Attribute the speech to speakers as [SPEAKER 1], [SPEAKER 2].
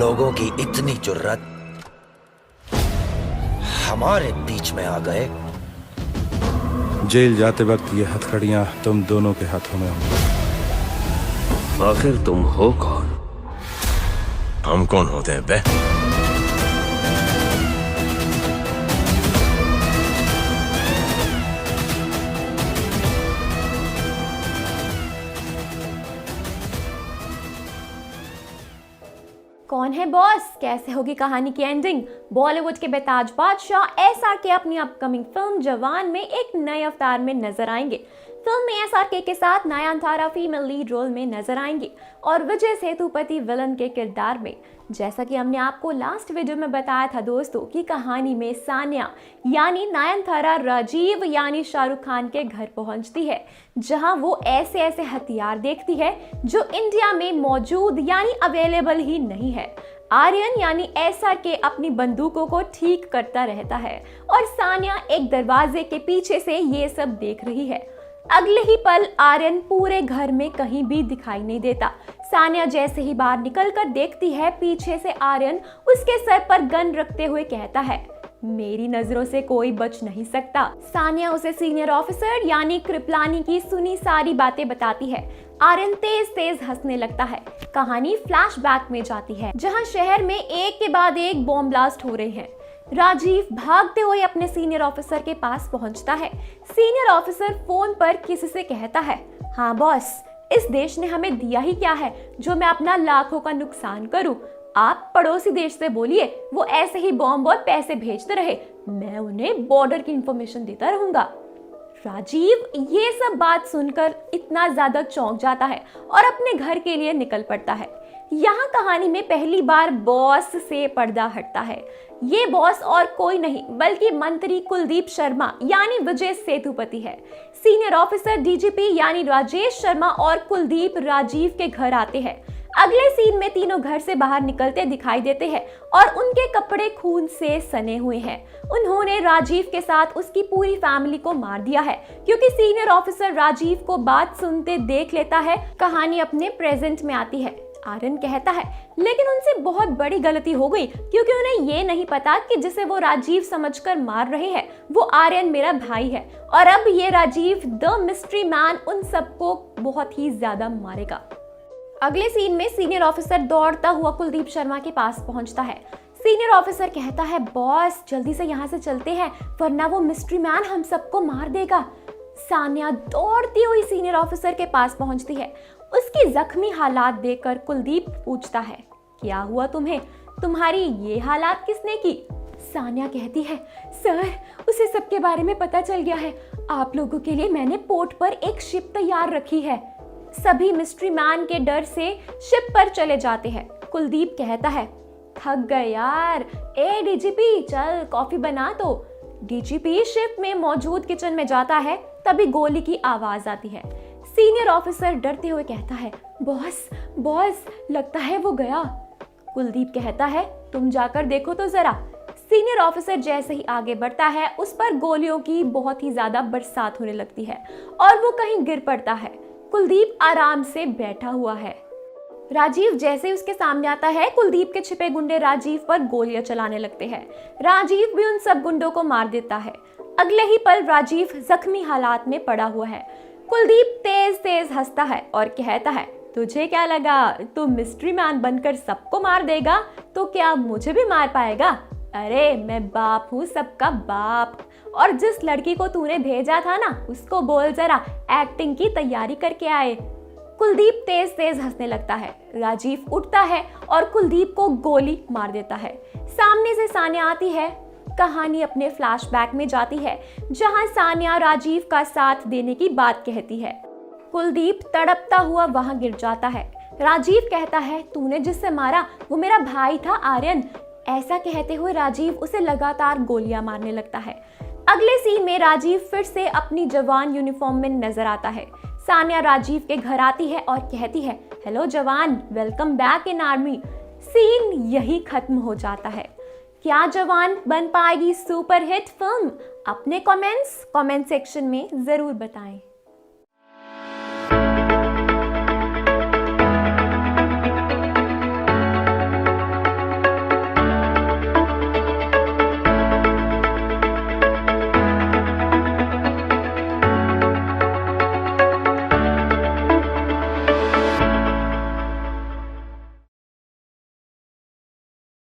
[SPEAKER 1] लोगों की इतनी जुर्रत हमारे बीच में आ गए।
[SPEAKER 2] जेल जाते वक्त ये हथकड़ियां तुम दोनों के हाथों में होंगी।
[SPEAKER 3] आखिर तुम हो कौन?
[SPEAKER 1] हम कौन होते हैं बे?
[SPEAKER 4] कौन है बॉस? कैसे होगी कहानी की एंडिंग? बॉलीवुड के बेताज बादशाह SRK अपनी अपकमिंग फिल्म जवान में एक नए अवतार में नजर आएंगे। फिल्म में SRK के साथ नयनतारा फीमेल लीड रोल में नजर आएंगी और विजय सेतुपति विलन के किरदार में। जैसा कि हमने आपको लास्ट वीडियो में बताया था दोस्तों कि कहानी में सानिया यानी नयनतारा राजीव यानी शाहरुख खान के घर पहुंचती है, जहां वो ऐसे ऐसे हथियार देखती है जो इंडिया में मौजूद यानी अवेलेबल ही नहीं है। आर्यन यानी SRK अपनी बंदूकों को ठीक करता रहता है और सानिया एक दरवाजे के पीछे से ये सब देख रही है। अगले ही पल आर्यन पूरे घर में कहीं भी दिखाई नहीं देता। सानिया जैसे ही बाहर निकलकर देखती है, पीछे से आर्यन उसके सर पर गन रखते हुए कहता है, मेरी नजरों से कोई बच नहीं सकता। सानिया उसे सीनियर ऑफिसर यानी कृपलानी की सुनी सारी बातें बताती है। आर्यन तेज तेज हंसने लगता है। कहानी फ्लैशबैक में जाती है, जहां शहर में एक के बाद एक बॉम्ब ब्लास्ट हो रहे हैं। राजीव भागते हुए अपने सीनियर ऑफिसर के पास पहुंचता है। सीनियर ऑफिसर फोन पर किसी से कहता है, हाँ बॉस, इस देश ने हमें दिया ही क्या है जो मैं अपना लाखों का नुकसान करूं। आप पड़ोसी देश से बोलिए, वो ऐसे ही बॉम्ब और पैसे भेजते रहे, मैं उन्हें बॉर्डर की इंफॉर्मेशन देता रहूंगा। राजीव ये सब बात सुनकर इतना ज्यादा चौंक जाता है और अपने घर के लिए निकल पड़ता है। यहाँ कहानी में पहली बार बॉस से पर्दा हटता है। ये बॉस और कोई नहीं बल्कि मंत्री कुलदीप शर्मा यानी विजय सेतुपति है। सीनियर ऑफिसर DGP यानी राजेश शर्मा और कुलदीप राजीव के घर आते हैं। अगले सीन में तीनों घर से बाहर निकलते दिखाई देते हैं और उनके कपड़े खून से सने हुए हैं। उन्होंने राजीव के साथ उसकी पूरी फैमिली को मार दिया है, क्योंकि सीनियर ऑफिसर राजीव को बात सुनते देख लेता है। कहानी अपने प्रेजेंट में आती है। आर्यन कहता है, लेकिन उनसे बहुत बड़ी गलती हो गई, क्योंकि उन्हें ये नहीं पता कि जिसे वो राजीव समझकर मार रहे हैं वो आर्यन मेरा भाई है और अब ये राजीव द मिस्ट्री मैन उन सबको बहुत ही ज्यादा मारेगा। अगले सीन में सीनियर ऑफिसर दौड़ता हुआ कुलदीप शर्मा के पास पहुंचता है। सीनियर ऑफिसर कहता है, बॉस जल्दी से यहाँ से चलते हैं वरना वो मिस्ट्री मैन हम सबको मार देगा। सानिया दौड़ती हुई सीनियर ऑफिसर के पास पहुंचती है। उसकी जख्मी हालात देखकर कुलदीप पूछता है, क्या हुआ तुम्हें? तुम्हारी ये हालात किसने की? सानिया कहती है, सर उसे सबके बारे में पता चल गया है। आप लोगों के लिए मैंने पोर्ट पर एक शिप तैयार रखी है। सभी मिस्ट्री मैन के डर से शिप पर चले जाते हैं। कुलदीप कहता है, थक गए यार, DGP चल कॉफी बना। तो DGP शिप में मौजूद किचन में जाता है, तभी गोली की आवाज आती है। सीनियर ऑफिसर डरते हुए कहता है, बॉस लगता है वो गया। कुलदीप कहता है, तुम जाकर देखो तो जरा। सीनियर ऑफिसर जैसे ही आगे बढ़ता है, उस पर गोलियों की बहुत ही ज्यादा बरसात होने लगती है और वो कहीं गिर पड़ता है। कुलदीप आराम से बैठा हुआ है। राजीव जैसे ही उसके सामने आता है, कुलदीप के छिपे गुंडे राजीव पर गोलियां चलाने लगते हैं। राजीव भी उन सब गुंडों को मार देता है। अगले ही पल राजीव जख्मी हालात में पड़ा हुआ है। कुलदीप तेज तेज हंसता है और कहता है, तुझे क्या लगा तू मिस्ट्री मैन बनकर सबको मार देगा, तो क्या मुझे भी मार पाएगा? अरे मैं बाप हूँ सबका बाप, और जिस लड़की को तूने भेजा था ना उसको बोल जरा एक्टिंग की तैयारी करके आए। कुलदीप तेज तेज हंसने लगता है। राजीव उठता है और कुलदीप को गोली मार देता है। सामने से सानिया आती है। कहानी अपने फ्लैशबैक में जाती है, जहां सानिया राजीव का साथ देने की बात कहती है। कुलदीप तड़पता हुआ वहां गिर जाता है। राजीव कहता है, तूने जिससे मारा वो मेरा भाई था आर्यन। ऐसा कहते हुए राजीव उसे लगातार गोलियां मारने लगता है। अगले सीन में राजीव फिर से अपनी जवान यूनिफॉर्म में नजर आता है। सानिया राजीव के घर आती है और कहती है, हेलो जवान, वेलकम बैक इन आर्मी। सीन यही खत्म हो जाता है। क्या जवान बन पाएगी सुपरहिट फिल्म? अपने कमेंट सेक्शन में जरूर बताएं।